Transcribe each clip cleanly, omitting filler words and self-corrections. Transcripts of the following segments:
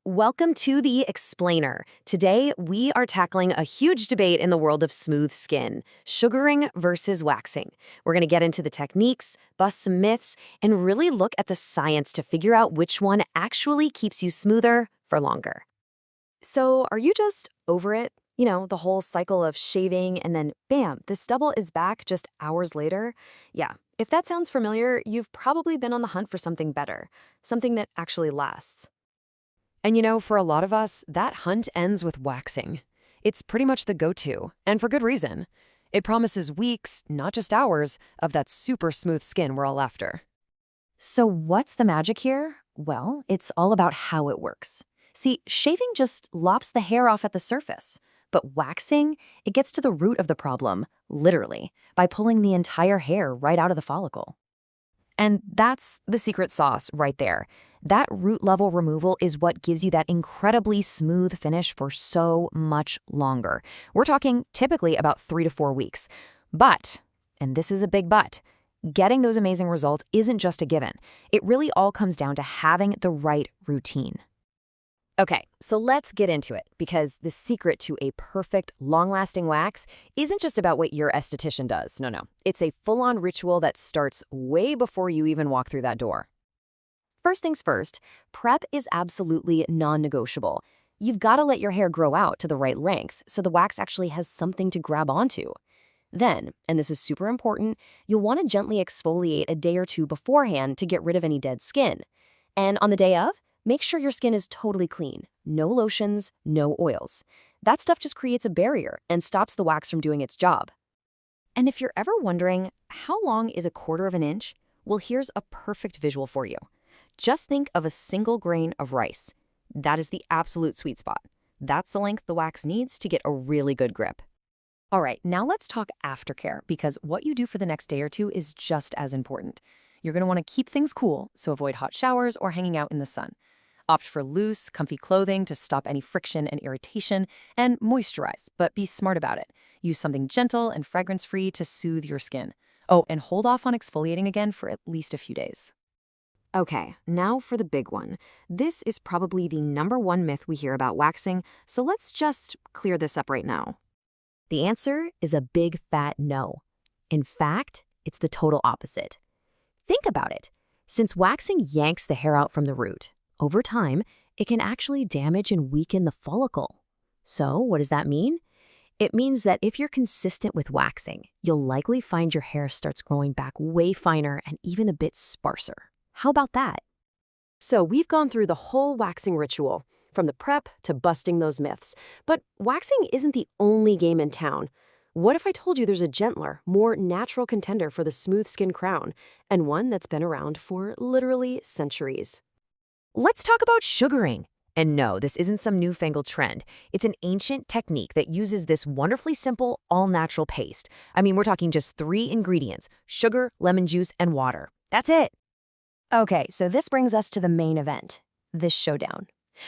Welcome to the Explainer. Today, we are tackling a huge debate in the world of smooth skin, sugaring versus waxing. We're going to get into the techniques, bust some myths, and really look at the science to figure out which one actually keeps you smoother for longer. So, are you just over it? You know, the whole cycle of shaving and then bam, the stubble is back just hours later? Yeah, if that sounds familiar, you've probably been on the hunt for something better, something that actually lasts. And you know, for a lot of us, that hunt ends with waxing. It's pretty much the go-to, and for good reason. It promises weeks, not just hours, of that super smooth skin we're all after. So what's the magic here? Well, it's all about how it works. See, shaving just lops the hair off at the surface. But waxing, it gets to the root of the problem, literally, by pulling the entire hair right out of the follicle. And that's the secret sauce right there. That root level removal is what gives you that incredibly smooth finish for so much longer. We're talking typically about 3 to 4 weeks. But, and this is a big but, getting those amazing results isn't just a given. It really all comes down to having the right routine. Okay, so let's get into it, because the secret to a perfect, long-lasting wax isn't just about what your esthetician does. No. It's a full-on ritual that starts way before you even walk through that door. First things first, prep is absolutely non-negotiable. You've got to let your hair grow out to the right length so the wax actually has something to grab onto. Then, and this is super important, you'll want to gently exfoliate a day or two beforehand to get rid of any dead skin. And on the day of, make sure your skin is totally clean. No lotions, no oils. That stuff just creates a barrier and stops the wax from doing its job. And if you're ever wondering, how long is a 1/4 of an inch? Well, here's a perfect visual for you. Just think of a single grain of rice. That is the absolute sweet spot. That's the length the wax needs to get a really good grip. All right, now let's talk aftercare, because what you do for the next day or two is just as important. You're going to want to keep things cool, so avoid hot showers or hanging out in the sun. Opt for loose, comfy clothing to stop any friction and irritation, and moisturize, but be smart about it. Use something gentle and fragrance-free to soothe your skin. Oh, and hold off on exfoliating again for at least a few days. Okay, now for the big one. This is probably the #1 myth we hear about waxing, so let's just clear this up right now. The answer is a big fat no. In fact, it's the total opposite. Think about it. Since waxing yanks the hair out from the root, over time, it can actually damage and weaken the follicle. So what does that mean? It means that if you're consistent with waxing, you'll likely find your hair starts growing back way finer and even a bit sparser. How about that? So we've gone through the whole waxing ritual, from the prep to busting those myths. But waxing isn't the only game in town. What if I told you there's a gentler, more natural contender for the smooth skin crown, and one that's been around for literally centuries? Let's talk about sugaring. And no, this isn't some newfangled trend. It's an ancient technique that uses this wonderfully simple, all-natural paste. I mean, we're talking just 3 ingredients: sugar, lemon juice, and water. That's it. Okay, so this brings us to the main event, this showdown.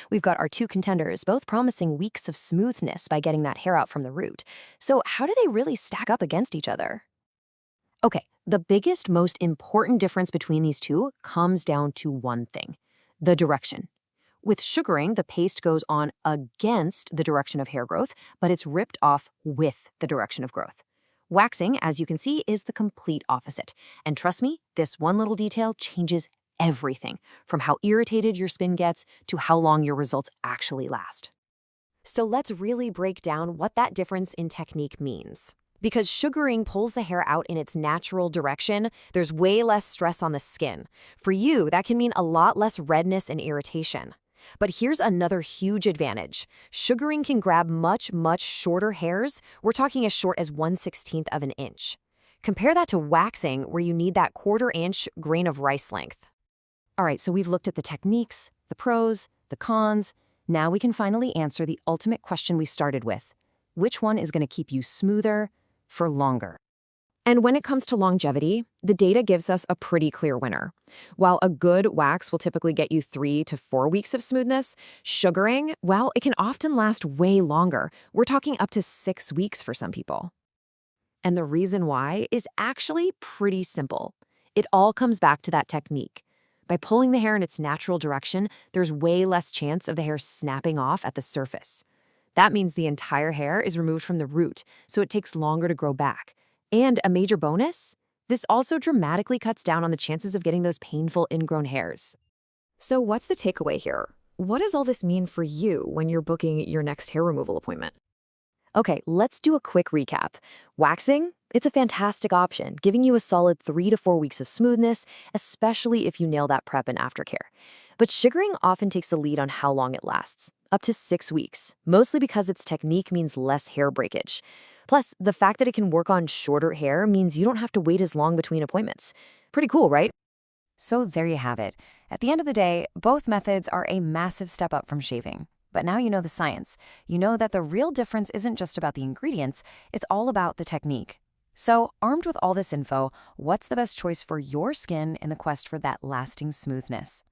We've got our 2 contenders, both promising weeks of smoothness by getting that hair out from the root. So how do they really stack up against each other? Okay, the biggest, most important difference between these two comes down to one thing: the direction. With sugaring, the paste goes on against the direction of hair growth, but it's ripped off with the direction of growth. Waxing, as you can see, is the complete opposite. And trust me, this one little detail changes everything, from how irritated your skin gets to how long your results actually last. So let's really break down what that difference in technique means. Because sugaring pulls the hair out in its natural direction, there's way less stress on the skin. For you, that can mean a lot less redness and irritation. But here's another huge advantage. Sugaring can grab much shorter hairs. We're talking as short as 1/16 of an inch. Compare that to waxing, where you need that 1/4 inch grain of rice length. All right, so we've looked at the techniques, the pros, the cons. Now we can finally answer the ultimate question we started with. Which one is going to keep you smoother for longer? And when it comes to longevity, the data gives us a pretty clear winner. While a good wax will typically get you 3 to 4 weeks of smoothness, sugaring, well, it can often last way longer. We're talking up to 6 weeks for some people. And the reason why is actually pretty simple. It all comes back to that technique. By pulling the hair in its natural direction, there's way less chance of the hair snapping off at the surface. That means the entire hair is removed from the root, so it takes longer to grow back. And a major bonus? This also dramatically cuts down on the chances of getting those painful ingrown hairs. So what's the takeaway here? What does all this mean for you when you're booking your next hair removal appointment? Okay, let's do a quick recap. Waxing? It's a fantastic option, giving you a solid 3 to 4 weeks of smoothness, especially if you nail that prep and aftercare. But sugaring often takes the lead on how long it lasts, up to 6 weeks, mostly because its technique means less hair breakage. Plus, the fact that it can work on shorter hair means you don't have to wait as long between appointments. Pretty cool, right? So there you have it. At the end of the day, both methods are a massive step up from shaving. But now you know the science. You know that the real difference isn't just about the ingredients, it's all about the technique. So, armed with all this info, what's the best choice for your skin in the quest for that lasting smoothness?